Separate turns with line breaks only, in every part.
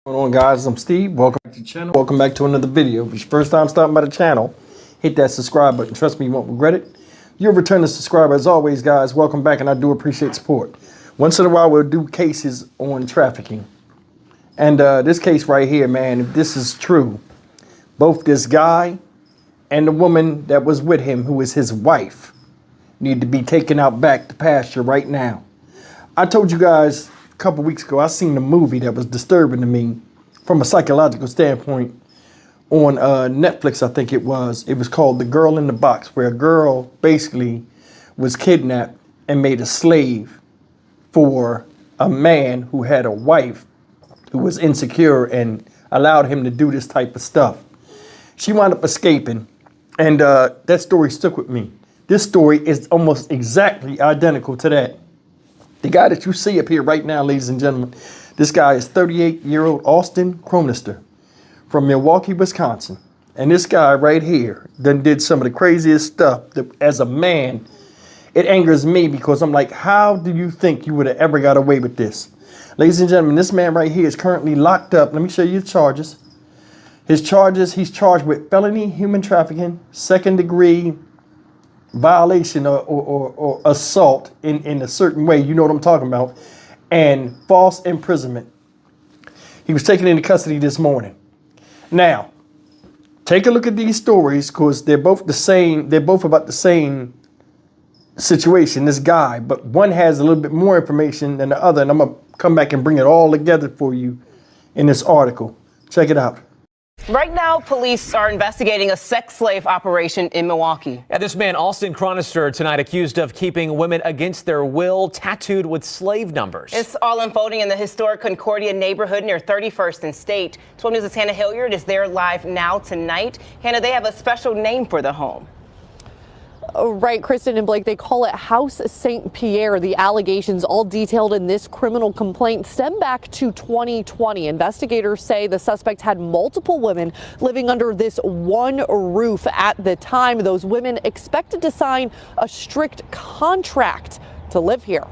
What's going on, guys? I'm Steve. Welcome back to the channel. Welcome back to another video. If it's your first time stopping by the channel, hit that subscribe button. Trust me, you won't regret it. You're a returning subscriber. As always, guys, welcome back, and I do appreciate support. Once in a while, we'll do cases on trafficking. And this case right here, man, if this is true, both this guy and the woman that was with him, who is his wife, need to be taken out back to pasture right now. I told you guys a couple weeks ago, I seen a movie that was disturbing to me from a psychological standpoint on Netflix, I think it was. It was called The Girl in the Box, where a girl basically was kidnapped and made a slave for a man who had a wife who was insecure and allowed him to do this type of stuff. She wound up escaping, and that story stuck with me. This story is almost exactly identical to that. The guy that you see up here right now, ladies and gentlemen, this guy is 38-year-old Austin Cronister from Milwaukee, Wisconsin. And this guy right here done did some of the craziest stuff that, as a man, it angers me because I'm like, how do you think you would have ever got away with this? Ladies and gentlemen, this man right here is currently locked up. Let me show you the charges. His charges, he's charged with felony human trafficking, second-degree violation or assault in a certain way, you know what I'm talking about, and false imprisonment. He was taken into custody this morning. Now, take a look at these stories because they're both the same. They're both about the same situation, this guy, but one has a little bit more information than the other, and I'm going to come back and bring it all together for you in this article. Check it out.
Right now, police are investigating a sex slave operation in Milwaukee.
Yeah, this man, Austin Cronister, tonight accused of keeping women against their will, tattooed with slave numbers.
It's all unfolding in the historic Concordia neighborhood near 31st and State. 12 News' Hannah Hilliard is there live now tonight. Hannah, they have a special name for the home.
Right, Kristen and Blake, they call it House St. Pierre. The allegations, all detailed in this criminal complaint, stem back to 2020. Investigators say the suspect had multiple women living under this one roof at the time. Those women expected to sign a strict contract to live here.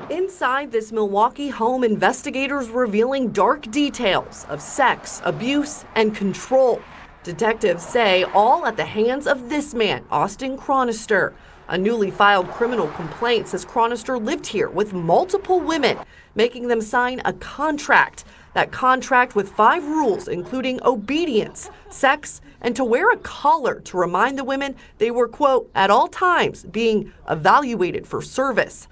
Inside this Milwaukee home, investigators revealing dark details of sex, abuse, and control. Detectives say all at the hands of this man, Austin Cronister. A newly filed criminal complaint says Cronister lived here with multiple women, making them sign a contract. That contract with 5 rules, including obedience, sex, and to wear a collar to remind the women they were, quote, at all times being evaluated for service.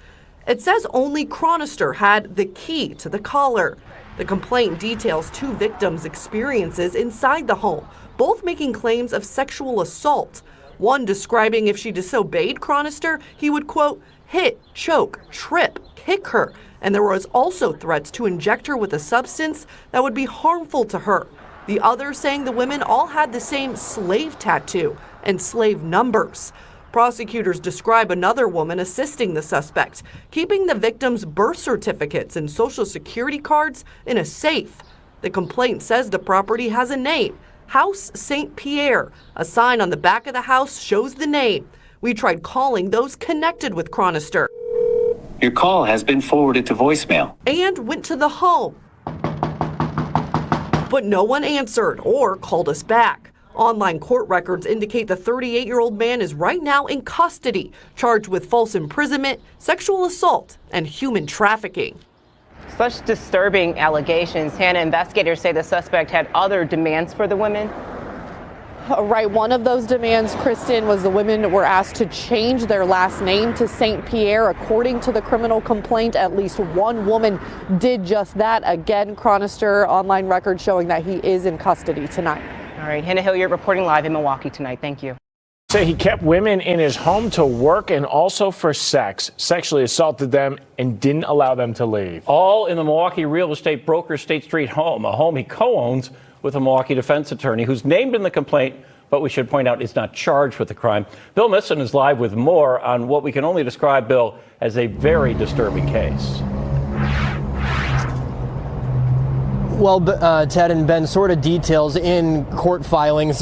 It says only Cronister had the key to the collar. The complaint details 2 victims' experiences inside the home, both making claims of sexual assault. One describing if she disobeyed Cronister, he would, quote, hit, choke, trip, kick her. And there was also threats to inject her with a substance that would be harmful to her. The other saying the women all had the same slave tattoo and slave numbers. Prosecutors describe another woman assisting the suspect, keeping the victim's birth certificates and social security cards in a safe. The complaint says the property has a name, House St. Pierre. A sign on the back of the house shows the name. We tried calling those connected with Cronister.
Your call has been forwarded to voicemail.
And went to the home. But no one answered or called us back. Online court records indicate the 38-year-old man is right now in custody, charged with false imprisonment, sexual assault, and human trafficking.
Such disturbing allegations. Hannah, investigators say the suspect had other demands for the women.
Right. One of those demands, Kristen, was the women were asked to change their last name to St. Pierre. According to the criminal complaint, at least one woman did just that. Again, Cronister, online record showing that he is in custody tonight.
All right. Hannah Hilliard reporting live in Milwaukee tonight. Thank you.
Say he kept women in his home to work and also for sex, sexually assaulted them, and didn't allow them to leave.
All in the Milwaukee real estate broker State Street home, a home he co-owns with a Milwaukee defense attorney who's named in the complaint, but we should point out is not charged with the crime. Bill Misson is live with more on what we can only describe, Bill, as a very disturbing case.
Well, Ted and Ben, sort of details in court filings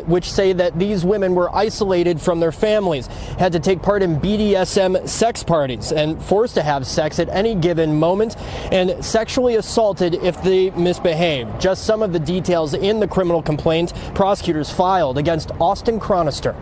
which say that these women were isolated from their families, had to take part in BDSM sex parties and forced to have sex at any given moment, and sexually assaulted if they misbehaved. Just some of the details in the criminal complaint prosecutors filed against Austin Chronister.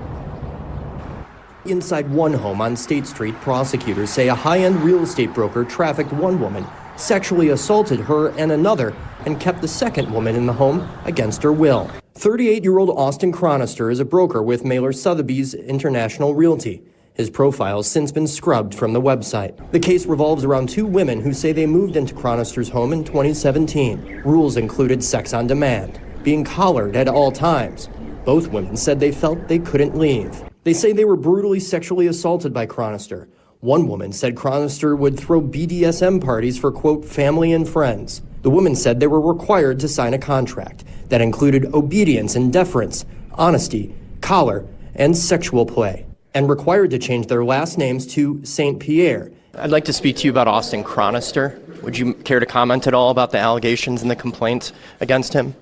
Inside one home on State Street, prosecutors say a high-end real estate broker trafficked one woman, sexually assaulted her and another, and kept the second woman in the home against her will. 38-year-old Austin Chronister is a broker with Mailer Sotheby's International Realty. His profile has since been scrubbed from the website. The case revolves around two women who say they moved into Chronister's home in 2017. Rules included sex on demand, being collared at all times. Both women said they felt they couldn't leave. They say they were brutally sexually assaulted by Chronister. One woman said Chronister would throw BDSM parties for, quote, family and friends. The woman said they were required to sign a contract that included obedience and deference, honesty, collar, and sexual play, and required to change their last names to St. Pierre. I'd like to speak to you about Austin Chronister. Would you care to comment at all about the allegations and the complaints against him?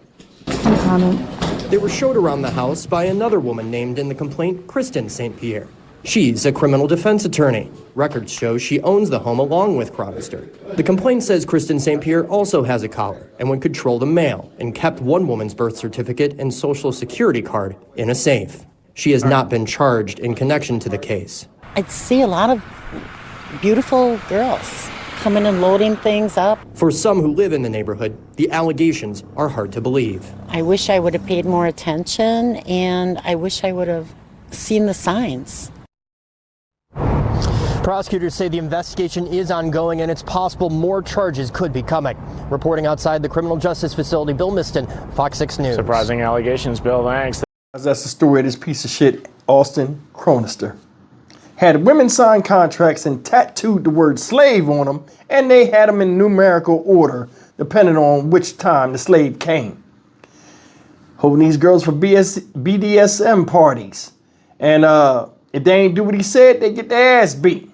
No comment.
They were showed around the house by another woman named in the complaint Kristen St. Pierre. She's a criminal defense attorney. Records show she owns the home along with Chronister. The complaint says Kristen St. Pierre also has a collar and would control the mail and kept one woman's birth certificate and social security card in a safe. She has not been charged in connection to the case.
I see a lot of beautiful girls coming and loading things up.
For some who live in the neighborhood, the allegations are hard to believe.
I wish I would have paid more attention, and I wish I would have seen the signs.
Prosecutors say the investigation is ongoing and it's possible more charges could be coming. Reporting outside the criminal justice facility, Bill Miston, Fox 6 News.
Surprising allegations, Bill. Thanks.
That's the story of this piece of shit, Austin Chronister. Had women sign contracts and tattooed the word slave on them, and they had them in numerical order, depending on which time the slave came. Holding these girls for BDSM parties. And if they ain't do what he said, they get their ass beat.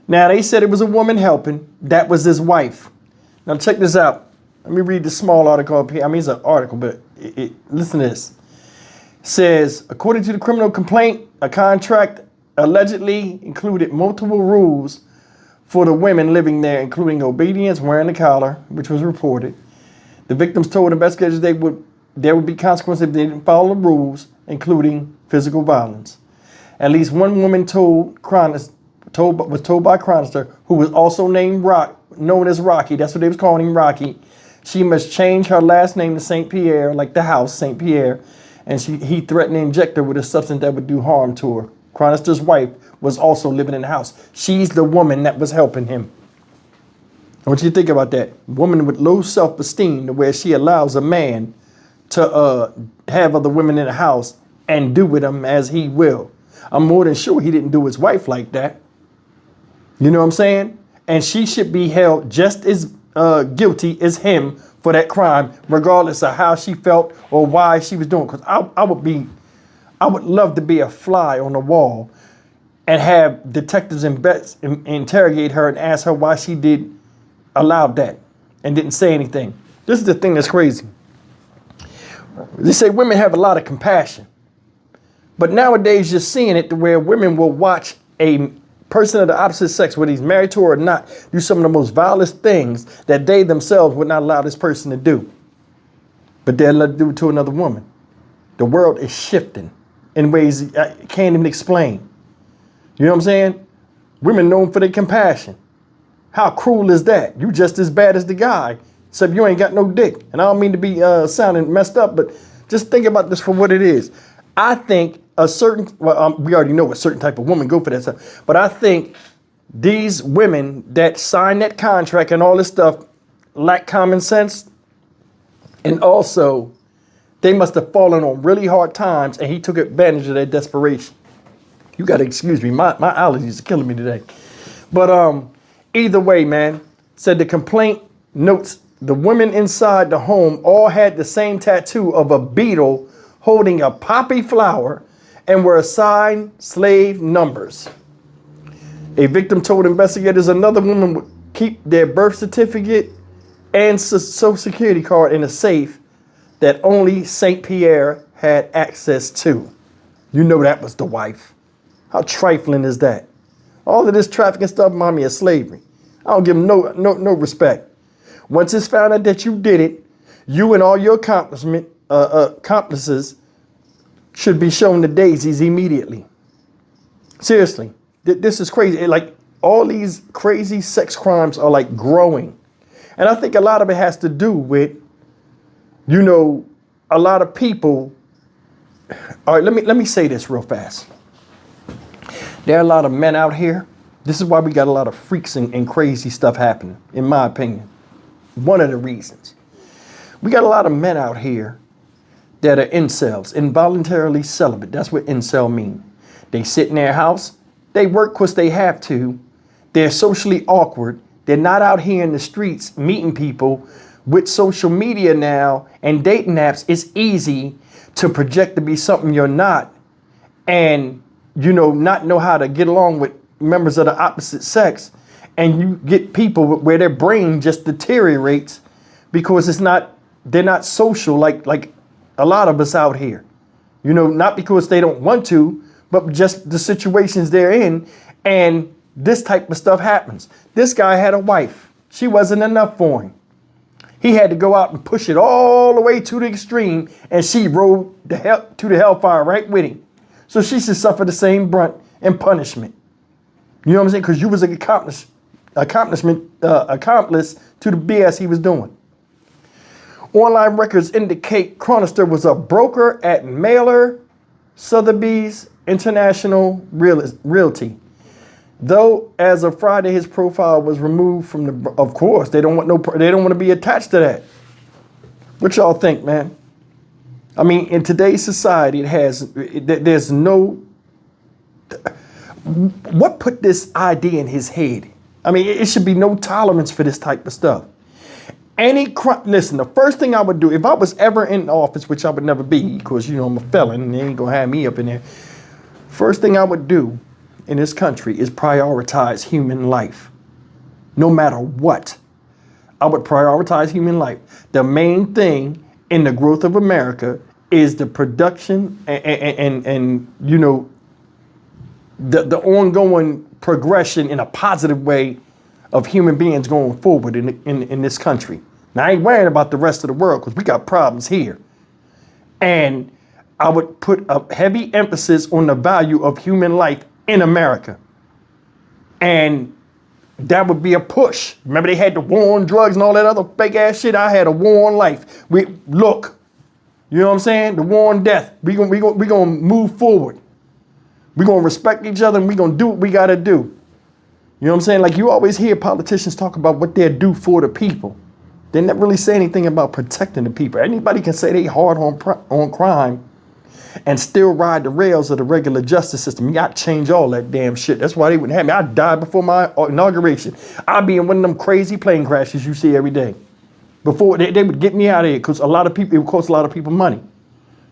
Now, they said it was a woman helping. That was his wife. Now, check this out. Let me read this small article up here. I mean, it's an article, but listen to this. It says, according to the criminal complaint, a contract allegedly included multiple rules for the women living there, including obedience, wearing the collar, which was reported. The victims told investigators there would be consequences if they didn't follow the rules, including physical violence. At least one woman was told by Chronister, who was also known as Rocky. That's what they was calling him, Rocky. She must change her last name to St. Pierre, like the house, St. Pierre, and he threatened to inject her with a substance that would do harm to her. Chronister's wife was also living in the house. She's the woman that was helping him. I want you to think about that. Woman with low self-esteem, to where she allows a man to have other women in the house and do with them as he will. I'm more than sure he didn't do his wife like that. You know what I'm saying? And she should be held just as guilty as him for that crime, regardless of how she felt or why she was doing it. Because I would love to be a fly on the wall and have detectives interrogate her and ask her why she allowed that and didn't say anything. This is the thing that's crazy. They say women have a lot of compassion. But nowadays you're seeing it to where women will watch a person of the opposite sex, whether he's married to her or not, do some of the most vilest things that they themselves would not allow this person to do. But they'll let it do it to another woman. The world is shifting in ways I can't even explain. You know what I'm saying? Women known for their compassion. How cruel is that? You just as bad as the guy, except you ain't got no dick. And I don't mean to be sounding messed up, but just think about this for what it is. I think we already know a certain type of woman go for that stuff, but I think these women that sign that contract and all this stuff lack common sense. And also, they must have fallen on really hard times and he took advantage of their desperation. You got to excuse me. My allergies are killing me today. But either way, man, said the complaint notes the women inside the home all had the same tattoo of a beetle holding a poppy flower and were assigned slave numbers. A victim told investigators another woman would keep their birth certificate and social security card in a safe that only St. Pierre had access to. You know that was the wife. How trifling is that? All of this trafficking stuff remind me of slavery. I don't give them no respect. Once it's found out that you did it, you and all your accomplices should be shown the daisies immediately. Seriously, this is crazy. Like, all these crazy sex crimes are like growing. And I think a lot of it has to do with, you know, a lot of people. All right, let me say this real fast. There are a lot of men out here. This is why we got a lot of freaks and crazy stuff happening, in my opinion. One of the reasons. We got a lot of men out here that are incels, involuntarily celibate. That's what incel mean. They sit in their house. They work because they have to. They're socially awkward. They're not out here in the streets meeting people. With social media now and dating apps, it's easy to project to be something you're not, and, you know, not know how to get along with members of the opposite sex. And you get people where their brain just deteriorates because they're not social like a lot of us out here. You know, not because they don't want to, but just the situations they're in. And this type of stuff happens. This guy had a wife. She wasn't enough for him. He had to go out and push it all the way to the extreme, and she rode to the hellfire right with him. So she should suffer the same brunt and punishment. You know what I'm saying? Because you was an accomplice to the BS he was doing. Online records indicate Chronister was a broker at Mailer Sotheby's International Realty. Though as of Friday, his profile was removed from the. Of course, they don't want to be attached to that. What y'all think, man? I mean, in today's society, there's no. What put this idea in his head? I mean, it should be no tolerance for this type of stuff. Listen, the first thing I would do if I was ever in office, which I would never be, because, you know, I'm a felon and they ain't gonna have me up in there. First thing I would do in this country is prioritize human life. No matter what, I would prioritize human life. The main thing in the growth of America is the production and you know, the ongoing progression in a positive way of human beings going forward in this country. Now, I ain't worrying about the rest of the world because we got problems here. And I would put a heavy emphasis on the value of human life in America. And that would be a push. Remember, they had the war on drugs and all that other fake ass shit. I had a war on life. Look, you know what I'm saying? The war on death. We gonna move forward. We're gonna respect each other and we're gonna do what we gotta do. You know what I'm saying? Like, you always hear politicians talk about what they do for the people. They never really say anything about protecting the people. Anybody can say they hard on crime and still ride the rails of the regular justice system. You got to change all that damn shit. That's why they wouldn't have me. I died before my inauguration. I'd be in one of them crazy plane crashes you see every day. Before they would get me out of here because it would cost a lot of people money.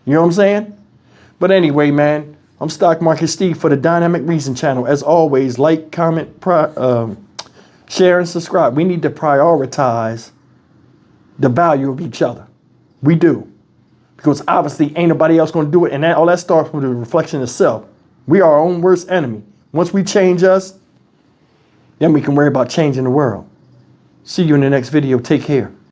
You know what I'm saying? But anyway, man, I'm Stock Market Steve for the Dynamic Reason channel. As always, like, comment, share, and subscribe. We need to prioritize the value of each other. We do. Because obviously ain't nobody else going to do it. And all that starts with a reflection of self. We are our own worst enemy. Once we change us, then we can worry about changing the world. See you in the next video. Take care.